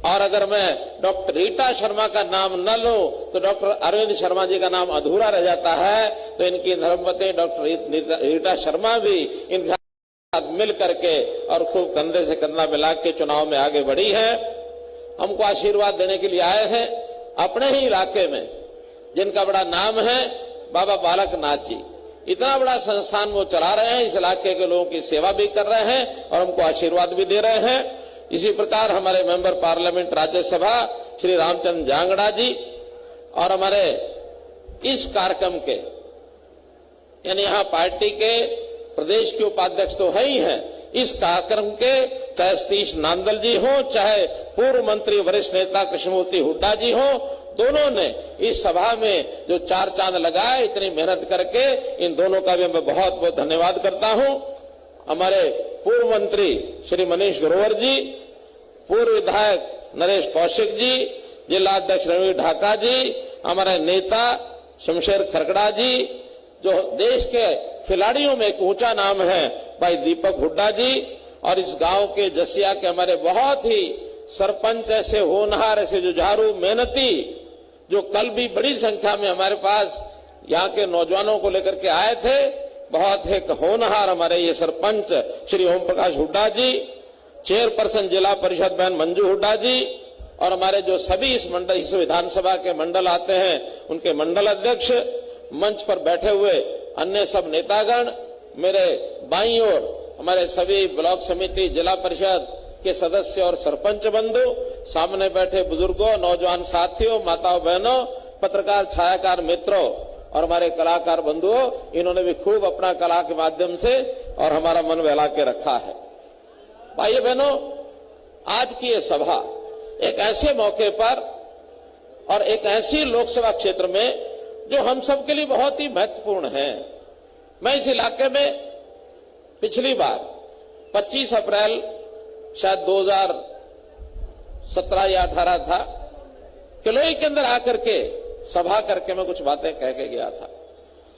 और अगर मैं डॉक्टर रीटा शर्मा का नाम न लूं तो डॉक्टर अरविंद शर्मा जी का नाम अधूरा रह जाता है, तो इनकी धर्मपत्नी डॉक्टर रीटा शर्मा भी इनका साथ मिल करके और खूब कंधे से कंधा मिला के चुनाव में आगे बढ़ी है। हमको आशीर्वाद देने के लिए आए हैं अपने ही इलाके में, जिनका बड़ा नाम है बाबा बालक नाथ जी। इतना बड़ा संस्थान वो चला रहे हैं, इस इलाके के लोगों की सेवा भी कर रहे हैं और हमको आशीर्वाद भी दे रहे हैं। इसी प्रकार हमारे मेंबर पार्लियामेंट राज्यसभा श्री रामचंद्र जांगड़ा जी और हमारे इस कार्यक्रम के यानी यहाँ पार्टी के प्रदेश के उपाध्यक्ष तो है ही हैं, इस कार्यक्रम के चाहे सतीश नांदल जी हो, चाहे पूर्व मंत्री वरिष्ठ नेता कृष्णमूर्ति हुड्डा जी हो, दोनों ने इस सभा में जो चार चांद लगाए, इतनी मेहनत करके, इन दोनों का भी मैं बहुत बहुत धन्यवाद करता हूं। हमारे पूर्व मंत्री श्री मनीष ग्रोवर जी, पूर्व विधायक नरेश कौशिक जी, जिला अध्यक्ष रणवीर ढाका जी, हमारे नेता शमशेर खरगड़ा जी, जो देश के खिलाड़ियों में एक ऊंचा नाम है भाई दीपक हुड्डा जी, और इस गांव के जसिया के हमारे बहुत ही सरपंच ऐसे होनहार, ऐसे जुझारू, मेहनती, जो कल भी बड़ी संख्या में हमारे पास यहाँ के नौजवानों को लेकर के आए थे। बहुत एक होनहार हमारे ये सरपंच श्री ओम प्रकाश हुड्डा जी, चेयरपर्सन जिला परिषद बहन मंजू हुड्डा जी, और हमारे जो सभी इस विधानसभा के मंडल आते हैं, उनके मंडल अध्यक्ष, मंच पर बैठे हुए अन्य सब नेतागण, मेरे बाईं ओर हमारे सभी ब्लॉक समिति, जिला परिषद के सदस्य और सरपंच बंधु, सामने बैठे बुजुर्गों, नौजवान साथियों, माताओं बहनों, पत्रकार छायाकार मित्रों और हमारे कलाकार बंधुओं, इन्होंने भी खूब अपना कला के माध्यम से और हमारा मन बहला के रखा है। भाइयों बहनों, आज की ये सभा एक ऐसे मौके पर और एक ऐसी लोकसभा क्षेत्र में जो हम सबके लिए बहुत ही महत्वपूर्ण है। मैं इस इलाके में पिछली बार 25 अप्रैल शायद 2017 या 18 था, किलोई के अंदर आकर के सभा करके मैं कुछ बातें कह के गया था,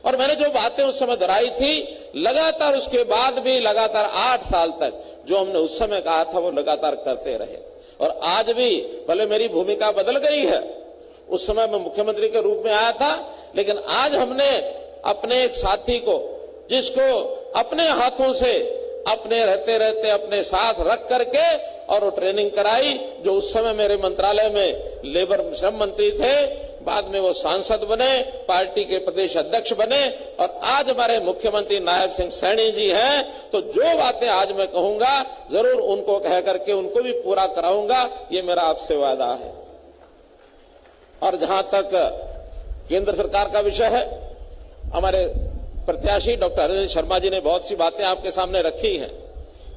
और मैंने जो बातें उस समय दोहराई थी, लगातार उसके बाद भी लगातार 8 साल तक जो हमने उस समय कहा था वो लगातार करते रहे। और आज भी भले मेरी भूमिका बदल गई है, उस समय मैं मुख्यमंत्री के रूप में आया था, लेकिन आज हमने अपने एक साथी को, जिसको अपने हाथों से अपने रहते रहते अपने साथ रख करके और वो ट्रेनिंग कराई, जो उस समय मेरे मंत्रालय में लेबर श्रम मंत्री थे, बाद में वो सांसद बने, पार्टी के प्रदेश अध्यक्ष बने, और आज हमारे मुख्यमंत्री नायब सिंह सैनी जी हैं। तो जो बातें आज मैं कहूंगा जरूर उनको कह करके उनको भी पूरा कराऊंगा, ये मेरा आपसे वादा है। और जहां तक केंद्र सरकार का विषय है, हमारे प्रत्याशी डॉक्टर अरविंद शर्मा जी ने बहुत सी बातें आपके सामने रखी हैं,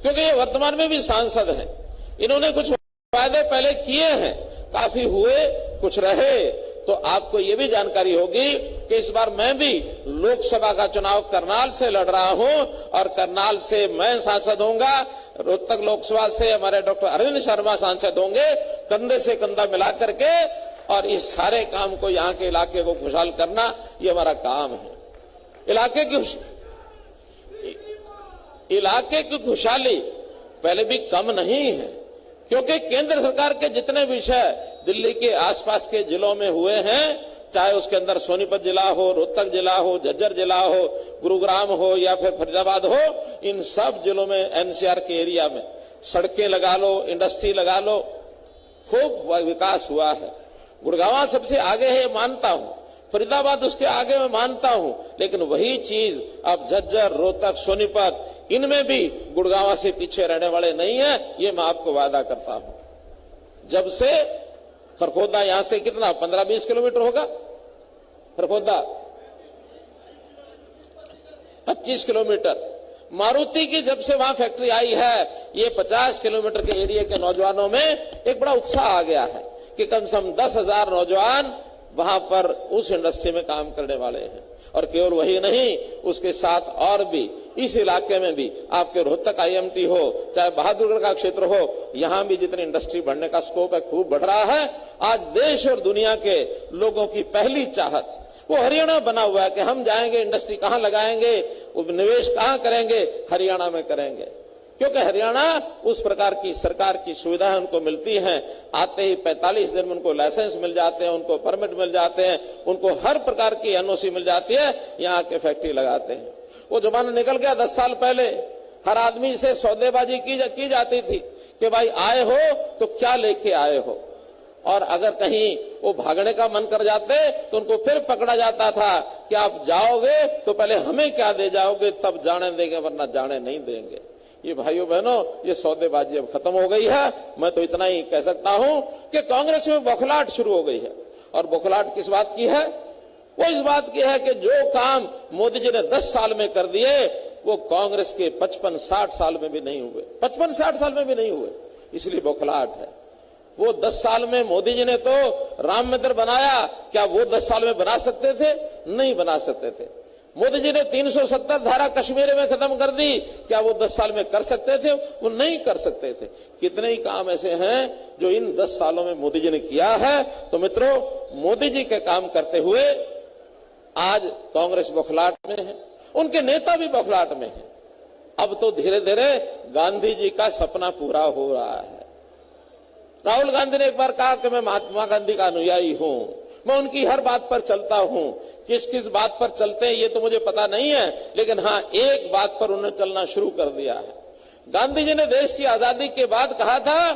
क्योंकि ये वर्तमान में भी सांसद हैं। इन्होंने कुछ वायदे पहले किए हैं, काफी हुए, कुछ रहे, तो आपको ये भी जानकारी होगी कि इस बार मैं भी लोकसभा का चुनाव करनाल से लड़ रहा हूं, और करनाल से मैं सांसद होऊंगा, रोहतक लोकसभा से हमारे डॉक्टर अरविंद शर्मा सांसद होंगे, कंधे से कंधा मिला करके, और इस सारे काम को, यहाँ के इलाके को खुशहाल करना, ये हमारा काम है। इलाके की खुशहाली पहले भी कम नहीं है, क्योंकि केंद्र सरकार के जितने विषय दिल्ली के आसपास के जिलों में हुए हैं, चाहे उसके अंदर सोनीपत जिला हो, रोहतक जिला हो, झज्जर जिला हो, गुरुग्राम हो या फिर फरीदाबाद हो, इन सब जिलों में एनसीआर के एरिया में सड़कें लगा लो, इंडस्ट्री लगा लो, खूब विकास हुआ है। गुड़गांव सबसे आगे है, मानता हूं, फरीदाबाद उसके आगे मैं मानता हूं, लेकिन वही चीज अब झज्जर, रोहतक, सोनीपत, इनमें भी गुड़गांव से पीछे रहने वाले नहीं है, ये मैं आपको वादा करता हूं। जब से खरखोदा यहां से कितना 15-20 किलोमीटर होगा, खरखोदा 25 किलोमीटर, मारुति की जब से वहां फैक्ट्री आई है, ये 50 किलोमीटर के एरिया के नौजवानों में एक बड़ा उत्साह आ गया है कि कम से कम 10,000 नौजवान वहां पर उस इंडस्ट्री में काम करने वाले हैं। और केवल वही नहीं, उसके साथ और भी इस इलाके में भी आपके रोहतक आईएमटी हो, चाहे बहादुरगढ़ का क्षेत्र हो, यहां भी जितनी इंडस्ट्री बढ़ने का स्कोप है, खूब बढ़ रहा है। आज देश और दुनिया के लोगों की पहली चाहत वो हरियाणा बना हुआ है कि हम जाएंगे, इंडस्ट्री कहां लगाएंगे, निवेश कहां करेंगे, हरियाणा में करेंगे, क्योंकि हरियाणा उस प्रकार की सरकार की सुविधाएं उनको मिलती हैं। आते ही 45 दिन में उनको लाइसेंस मिल जाते हैं, उनको परमिट मिल जाते हैं, उनको हर प्रकार की एनओसी मिल जाती है, यहाँ के फैक्ट्री लगाते हैं। वो जमाना निकल गया 10 साल पहले हर आदमी से सौदेबाजी की जाती थी कि भाई आए हो तो क्या लेके आए हो, और अगर कहीं वो भागने का मन कर जाते तो उनको फिर पकड़ा जाता था कि आप जाओगे तो पहले हमें क्या दे जाओगे, तब जाने देंगे वरना जाने नहीं देंगे। ये भाइयों बहनों, ये सौदेबाजी अब खत्म हो गई है। मैं तो इतना ही कह सकता हूं कि कांग्रेस में बौखलाहट शुरू हो गई है। और बौखलाहट किस बात की है? वो इस बात की है कि जो काम मोदी जी ने 10 साल में कर दिए वो कांग्रेस के 55-60 साल में भी नहीं हुए, 55-60 साल में भी नहीं हुए, इसलिए बौखलाहट है। वो 10 साल में मोदी जी ने तो राम मंदिर बनाया, क्या वो 10 साल में बना सकते थे? नहीं बना सकते थे। मोदी जी ने 370 धारा कश्मीर में खत्म कर दी, क्या वो 10 साल में कर सकते थे? वो नहीं कर सकते थे। कितने ही काम ऐसे हैं जो इन 10 सालों में मोदी जी ने किया है। तो मित्रों, मोदी जी के काम करते हुए आज कांग्रेस बौखलाहट में है, उनके नेता भी बौखलाहट में है। अब तो धीरे धीरे गांधी जी का सपना पूरा हो रहा है। राहुल गांधी ने एक बार कहा कि मैं महात्मा गांधी का अनुयायी हूं, मैं उनकी हर बात पर चलता हूं। किस किस बात पर चलते हैं ये तो मुझे पता नहीं है, लेकिन हां, एक बात पर उन्होंने चलना शुरू कर दिया है। गांधी जी ने देश की आजादी के बाद कहा था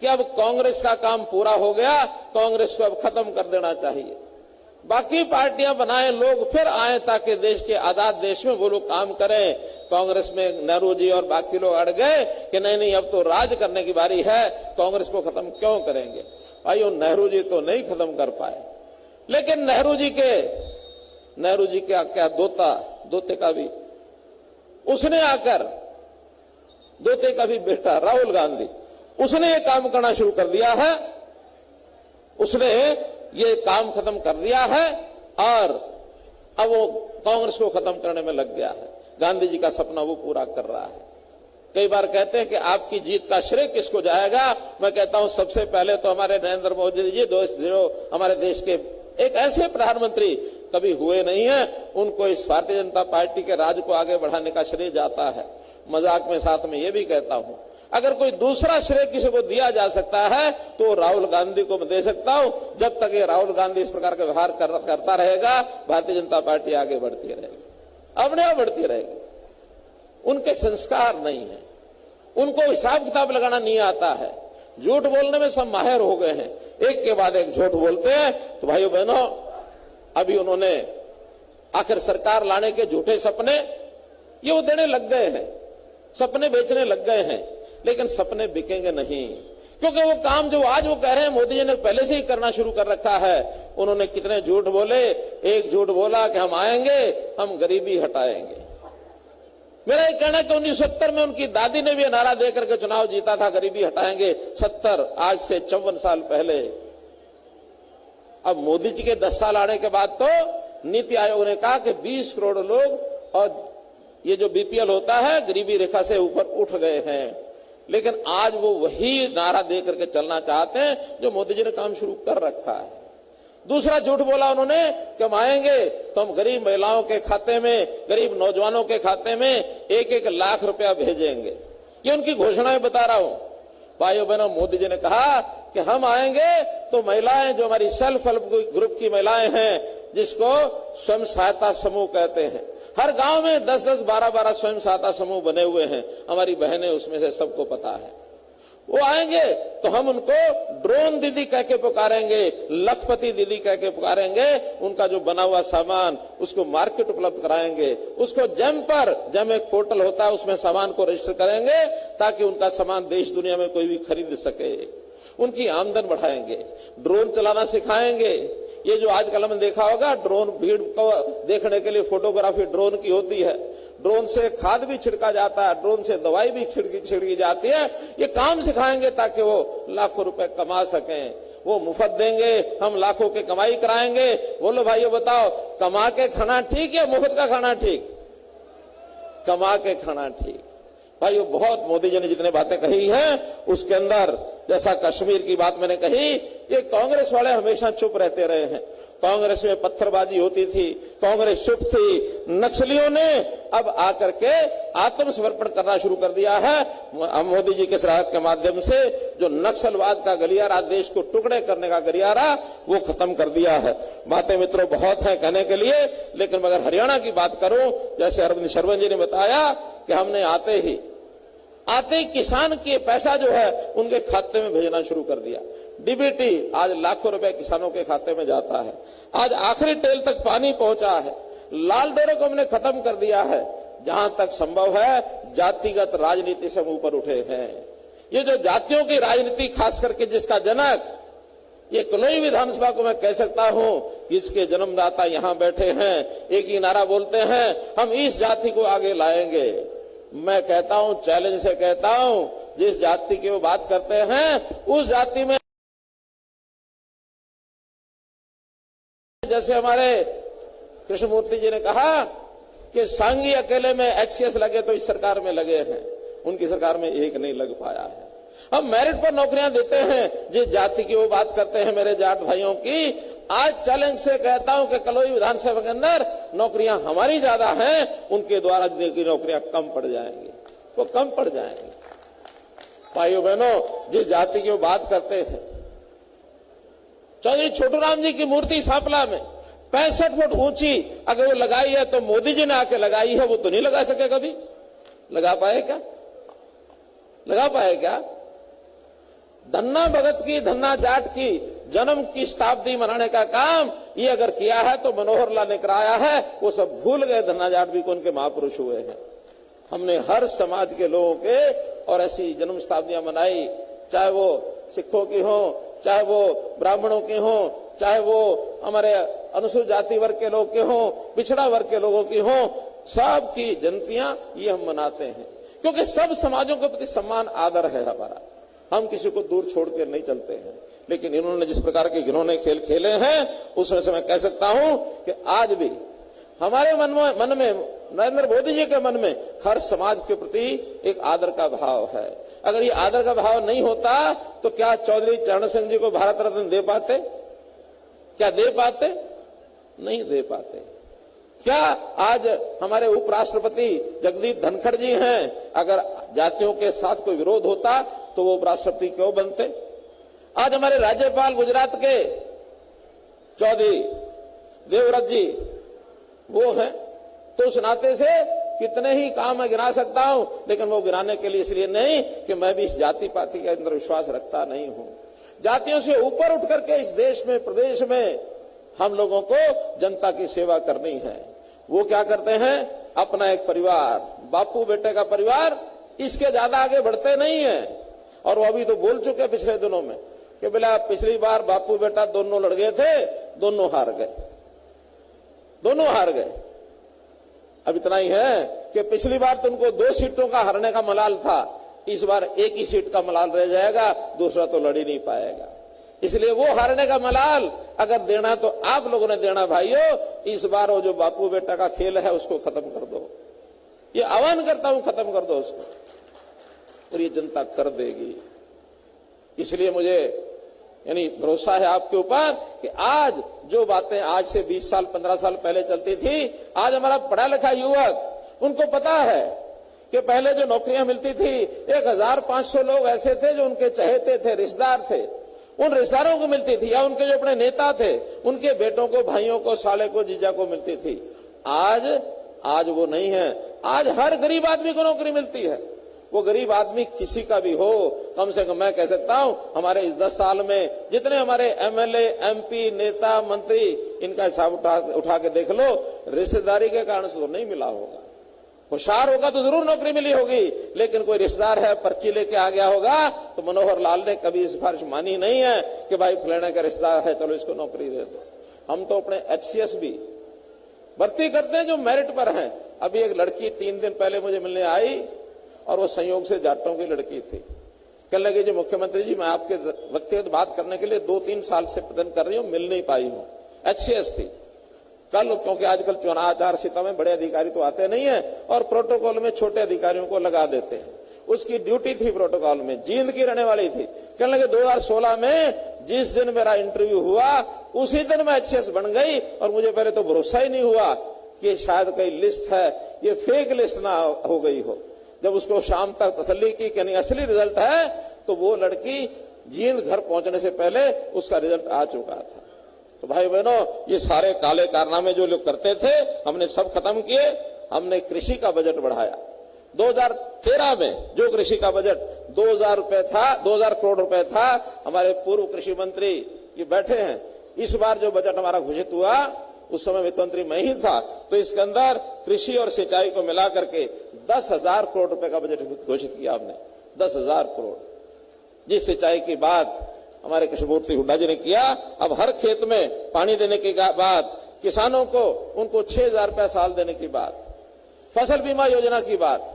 कि अब कांग्रेस का काम पूरा हो गया, कांग्रेस को अब खत्म कर देना चाहिए, बाकी पार्टियां बनाए, लोग फिर आए ताकि देश के आजाद देश में वो लोग काम करें। कांग्रेस में नेहरू जी और बाकी लोग अड़ गए कि नहीं नहीं, अब तो राज करने की बारी है, कांग्रेस को खत्म क्यों करेंगे। भाइयों, नेहरू जी तो नहीं खत्म कर पाए, लेकिन नेहरू जी के क्या दोते का भी, उसने आकर, दोते का भी बेटा राहुल गांधी, उसने ये काम करना शुरू कर दिया है। उसने ये काम खत्म कर दिया है और अब वो कांग्रेस को खत्म करने में लग गया है। गांधी जी का सपना वो पूरा कर रहा है। कई बार कहते हैं कि आपकी जीत का श्रेय किसको जाएगा। मैं कहता हूं सबसे पहले तो हमारे नरेंद्र मोदी जी, जो हमारे देश के एक ऐसे प्रधानमंत्री कभी हुए नहीं है, उनको इस भारतीय जनता पार्टी के राज को आगे बढ़ाने का श्रेय जाता है। मजाक में साथ में ये भी कहता हूं, अगर कोई दूसरा श्रेय किसी को दिया जा सकता है तो राहुल गांधी को मैं दे सकता हूं। जब तक ये राहुल गांधी इस प्रकार का व्यवहार करता रहेगा, भारतीय जनता पार्टी आगे बढ़ती रहेगी, अपने आप बढ़ती रहेगी। उनके संस्कार नहीं है, उनको हिसाब किताब लगाना नहीं आता है, झूठ बोलने में सब माहिर हो गए हैं, एक के बाद एक झूठ बोलते हैं। तो भाइयों बहनों, अभी उन्होंने आखिर सरकार लाने के झूठे सपने ये वो देने लग गए हैं, सपने बेचने लग गए हैं, लेकिन सपने बिकेंगे नहीं, क्योंकि वो काम जो आज वो कह रहे हैं मोदी जी ने पहले से ही करना शुरू कर रखा है। उन्होंने कितने झूठ बोले। एक झूठ बोला कि हम आएंगे, हम गरीबी हटाएंगे। मेरा ये कहना है कि 1970 में उनकी दादी ने भी नारा देकर के चुनाव जीता था, गरीबी हटाएंगे। 70, आज से 54 साल पहले। अब मोदी जी के 10 साल आने के बाद तो नीति आयोग ने कहा कि 20 करोड़ लोग और ये जो बीपीएल होता है, गरीबी रेखा से ऊपर उठ गए हैं। लेकिन आज वो वही नारा देकर के चलना चाहते हैं जो मोदी जी ने काम शुरू कर रखा है। दूसरा झूठ बोला उन्होंने कि हम आएंगे तो हम गरीब महिलाओं के खाते में, गरीब नौजवानों के खाते में 1-1 लाख रुपया भेजेंगे। ये उनकी घोषणाएं बता रहा हूं। भाइयों बहनों, मोदी जी ने कहा कि हम आएंगे तो महिलाएं, जो हमारी सेल्फ हेल्प ग्रुप की महिलाएं हैं, जिसको स्वयं सहायता समूह कहते हैं, हर गांव में 10-10, 12-12 स्वयं सहायता समूह बने हुए हैं, हमारी बहनें उसमें से, सबको पता है। वो आएंगे तो हम उनको ड्रोन दीदी कह के पुकारेंगे, लखपति दीदी कह के पुकारेंगे। उनका जो बना हुआ सामान उसको मार्केट उपलब्ध कराएंगे, उसको जम एक पोर्टल होता है, उसमें सामान को रजिस्टर करेंगे ताकि उनका सामान देश दुनिया में कोई भी खरीद सके। उनकी आमदन बढ़ाएंगे, ड्रोन चलाना सिखाएंगे। ये जो आजकल हमने देखा होगा, ड्रोन, भीड़ को देखने के लिए फोटोग्राफी ड्रोन की होती है, ड्रोन से खाद भी छिड़का जाता है, ड्रोन से दवाई भी छिड़की जाती है। ये काम सिखाएंगे ताकि वो लाखों रुपए कमा सकें। वो मुफ्त देंगे, हम लाखों की कमाई कराएंगे। बोलो भाइयों, बताओ, कमा के खाना ठीक है, मुफ्त का खाना ठीक? कमा के खाना ठीक। भाइयों, बहुत मोदी जी ने जितने बातें कही हैं उसके अंदर, जैसा कश्मीर की बात मैंने कही, ये कांग्रेस वाले हमेशा चुप रहते रहे हैं। कांग्रेस में पत्थरबाजी होती थी, कांग्रेस चुप थी। नक्सलियों ने अब आकर के आत्मसमर्पण करना शुरू कर दिया है। मोदी जी के सराहत के माध्यम से जो नक्सलवाद का गलियारा, देश को टुकड़े करने का गलियारा, वो खत्म कर दिया है। बातें मित्रों बहुत हैं कहने के लिए, लेकिन अगर हरियाणा की बात करूं, जैसे अरविंद शर्मा जी ने बताया कि हमने आते ही आते ही किसान के पैसा जो है उनके खाते में भेजना शुरू कर दिया। डीबीटी आज लाखों रुपए किसानों के खाते में जाता है। आज आखिरी टेल तक पानी पहुंचा है। लाल डोरे को हमने खत्म कर दिया है। जहां तक संभव है जातिगत राजनीति से हम ऊपर उठे हैं। ये जो जातियों की राजनीति खास करके जिसका जनक, ये कलोई विधानसभा को मैं कह सकता हूं, इसके जन्मदाता यहां बैठे हैं, एक ही नारा बोलते हैं, हम इस जाति को आगे लाएंगे। मैं कहता हूं, चैलेंज से कहता हूं, जिस जाति की वो बात करते हैं उस जाति में, जैसे हमारे कृष्णमूर्ति जी ने कहा कि सांगी अकेले में एक्सीएस लगे तो इस सरकार में लगे हैं, उनकी सरकार में एक नहीं लग पाया है। हम मेरिट पर नौकरियां देते हैं, जिस जाति की वो बात करते हैं मेरे जाट भाइयों की, आज चैलेंज से कहता हूं कि कलोई विधानसभा के अंदर नौकरियां हमारी ज्यादा हैं, उनके द्वारा की नौकरियां कम पड़ जाएंगी, वो कम पड़ जाएंगी। भाइयों बहनों, जिस जाति की वो बात करते थे, चौधरी छोटूराम जी की मूर्ति सांपला में 65 फुट ऊंची अगर वो लगाई है तो मोदी जी ने आके लगाई है, वो तो नहीं लगा सके कभी। लगा पाए क्या? लगा पाए क्या? धन्ना भगत की, धन्ना जाट की जन्म की शताब्दी मनाने का काम ये अगर किया है तो मनोहर लाल ने कराया है। वो सब भूल गए धन्ना जाट भी कौन के महापुरुष हुए हैं। हमने हर समाज के लोगों के और ऐसी जन्म शताब्दियां मनाई, चाहे वो सिखों की हो, चाहे वो ब्राह्मणों की हो, चाहे वो हमारे अनुसूचित जाति वर्ग के लोग के हो, पिछड़ा वर्ग के लोगों की हो, सब की जयंतियां ये हम मनाते हैं, क्योंकि सब समाजों के प्रति सम्मान आदर है हमारा। हम किसी को दूर छोड़ कर नहीं चलते हैं। लेकिन इन्होंने जिस प्रकार के घिनौने खेल खेले हैं, उसमें से मैं कह सकता हूं कि आज भी हमारे मन में नरेंद्र मोदी जी के मन में हर समाज के प्रति एक आदर का भाव है। अगर ये आदर का भाव नहीं होता तो क्या चौधरी चरण सिंह जी को भारत रत्न दे पाते? क्या दे पाते? नहीं दे पाते। क्या आज हमारे उपराष्ट्रपति जगदीप धनखड़ जी हैं, अगर जातियों के साथ कोई विरोध होता तो वो उपराष्ट्रपति क्यों बनते? आज हमारे राज्यपाल गुजरात के चौधरी देवव्रत जी वो हैं, तो उस नाते से कितने ही काम मैं गिना सकता हूं, लेकिन वो गिनाने के लिए इसलिए नहीं कि मैं भी इस जाति पाति के अंदर विश्वास रखता नहीं हूं। जातियों से ऊपर उठ करके इस देश में, प्रदेश में हम लोगों को जनता की सेवा करनी है। वो क्या करते हैं? अपना एक परिवार, बापू बेटे का परिवार, इसके ज्यादा आगे बढ़ते नहीं है। और वो अभी तो बोल चुके पिछले दिनों में कि बोला पिछली बार बापू बेटा दोनों लड़ गए थे, दोनों हार गए, दोनों हार गए। अब इतना ही है कि पिछली बार तो उनको 2 सीटों का हारने का मलाल था, इस बार एक ही सीट का मलाल रह जाएगा, दूसरा तो लड़ ही नहीं पाएगा। इसलिए वो हारने का मलाल अगर देना तो आप लोगों ने देना भाइयों। इस बार वो जो बापू बेटा का खेल है उसको खत्म कर दो, ये आह्वान करता हूं, खत्म कर दो उसको, और ये जनता कर देगी। इसलिए मुझे यानी भरोसा है आपके ऊपर कि आज जो बातें आज से 20 साल 15 साल पहले चलती थी, आज हमारा पढ़ा लिखा युवक, उनको पता है कि पहले जो नौकरियां मिलती थी 1500 लोग ऐसे थे जो उनके चहेते थे, रिश्तेदार थे, उन रिश्तेदारों को मिलती थी, या उनके जो अपने नेता थे उनके बेटों को, भाइयों को, साले को, जीजा को मिलती थी। आज वो नहीं है। आज हर गरीब आदमी को नौकरी मिलती है। वो गरीब आदमी किसी का भी हो, कम से कम मैं कह सकता हूं हमारे इस 10 साल में जितने हमारे एमएलए, एमपी, नेता, मंत्री, इनका हिसाब उठा के देख लो, रिश्तेदारी के कारण से तो नहीं मिला होगा। होशियार होगा तो जरूर नौकरी मिली होगी, लेकिन कोई रिश्तेदार है पर्ची लेके आ गया होगा तो मनोहर लाल ने कभी इस सिफारिश मानी नहीं है कि भाई फलाने का रिश्तेदार है, चलो इसको नौकरी दे दो। हम तो अपने एचसीएस भी भर्ती करते हैं जो मेरिट पर हैं। अभी एक लड़की 3 दिन पहले मुझे मिलने आई और वो संयोग से जाटों की लड़की थी। कहने लगी जी मुख्यमंत्री जी, मैं आपके व्यक्तिगत बात करने के लिए 2-3 साल से प्रयत्न कर रही हूं, मिल नहीं पाई हूं। एचसीएस थी। कल, क्योंकि आजकल चुनाव आचार संहिता में बड़े अधिकारी तो आते नहीं है और प्रोटोकॉल में छोटे अधिकारियों को लगा देते हैं। उसकी ड्यूटी थी प्रोटोकॉल में, जींद की रहने वाली थी। कहने लगे 2016 में जिस दिन मेरा इंटरव्यू हुआ उसी दिन मैं एचसीएस बन गई, और मुझे पहले तो भरोसा ही नहीं हुआ कि शायद कोई लिस्ट है, ये फेक लिस्ट ना हो गई हो। जब उसको शाम तक तसल्ली की कि नहीं असली रिजल्ट है, तो वो लड़की जींद घर पहुंचने से पहले उसका रिजल्ट आ चुका था। तो भाई बहनों, ये सारे काले कारनामे जो लोग करते थे हमने सब खत्म किए। हमने कृषि का बजट बढ़ाया। 2013 में जो कृषि का बजट 2000 करोड़ रुपए था, हमारे पूर्व कृषि मंत्री ये बैठे हैं, इस बार जो बजट हमारा घोषित हुआ उस समय वित्त मंत्री मैं ही था, तो इसके अंदर कृषि और सिंचाई को मिला करके 10,000 करोड़ रुपए का बजट घोषित किया आपने। 10,000 करोड़। जिस सिंचाई की बात हमारे कृषि मंत्री हुड्डा जी ने किया, अब हर खेत में पानी देने की बात, किसानों को उनको 6,000 रुपए साल देने की बात, फसल बीमा योजना की बात,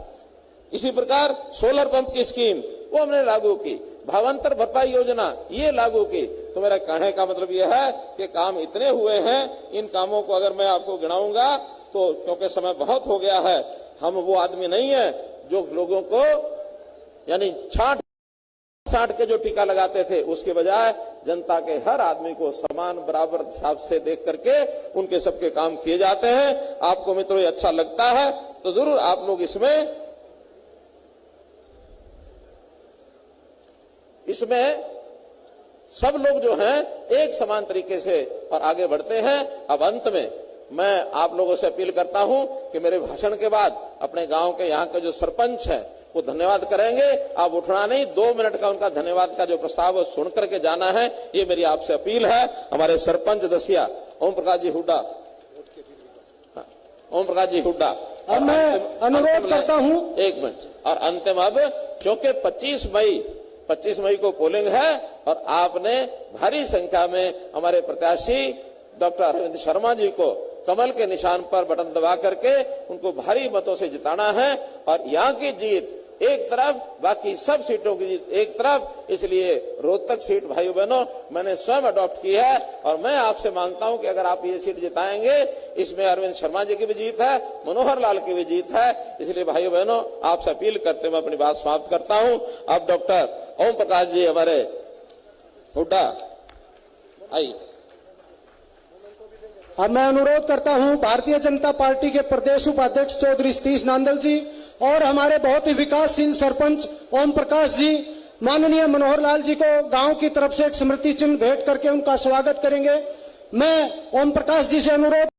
इसी प्रकार सोलर पंप की स्कीम वो हमने लागू की, भावांतर भरपाई योजना ये लागू की। तो मेरा कहने का मतलब यह है कि काम इतने हुए हैं, इन कामों को अगर मैं आपको गिनाऊंगा तो क्योंकि समय बहुत हो गया है, हम वो आदमी नहीं है जो लोगों को यानी छांट के जो टीका लगाते थे, उसके बजाय जनता के हर आदमी को समान बराबर हिसाब से देख करके उनके सबके काम किए जाते हैं। आपको मित्रों ये अच्छा लगता है तो जरूर आप लोग इसमें सब लोग जो हैं एक समान तरीके से और आगे बढ़ते हैं। अब अंत में मैं आप लोगों से अपील करता हूं कि मेरे भाषण के बाद अपने गांव के यहाँ के जो सरपंच है वो धन्यवाद करेंगे। आप उठना नहीं, 2 मिनट का उनका धन्यवाद का जो प्रस्ताव है सुन करके जाना है, ये मेरी आपसे अपील है। हमारे सरपंच दसिया ओम प्रकाश जी हुड्डा, ओम प्रकाश जी हुड्डा। अब मैं अनुरोध करता हूं, एक मिनट, और अंतिम अब क्योंकि 25 मई को पोलिंग है और आपने भारी संख्या में हमारे प्रत्याशी डॉक्टर अरविंद शर्मा जी को कमल के निशान पर बटन दबा करके उनको भारी मतों से जिताना है। और यहाँ की जीत एक तरफ, बाकी सब सीटों की जीत एक तरफ। इसलिए रोहतक सीट भाइयों बहनों मैंने स्वयं अडॉप्ट की है और मैं आपसे मांगता हूं कि अगर आप ये सीट जिताएंगे, इसमें अरविंद शर्मा जी की भी जीत है, मनोहर लाल की भी जीत है। इसलिए भाइयों बहनों आपसे अपील करते हुए अपनी बात समाप्त करता हूं। अब डॉक्टर ओम प्रकाश जी हमारे हुड्डा आई। अब मैं अनुरोध करता हूं भारतीय जनता पार्टी के प्रदेश उपाध्यक्ष चौधरी सतीश नांदल जी और हमारे बहुत ही विकासशील सरपंच ओम प्रकाश जी माननीय मनोहर लाल जी को गांव की तरफ से एक स्मृति चिन्ह भेंट करके उनका स्वागत करेंगे। मैं ओम प्रकाश जी से अनुरोध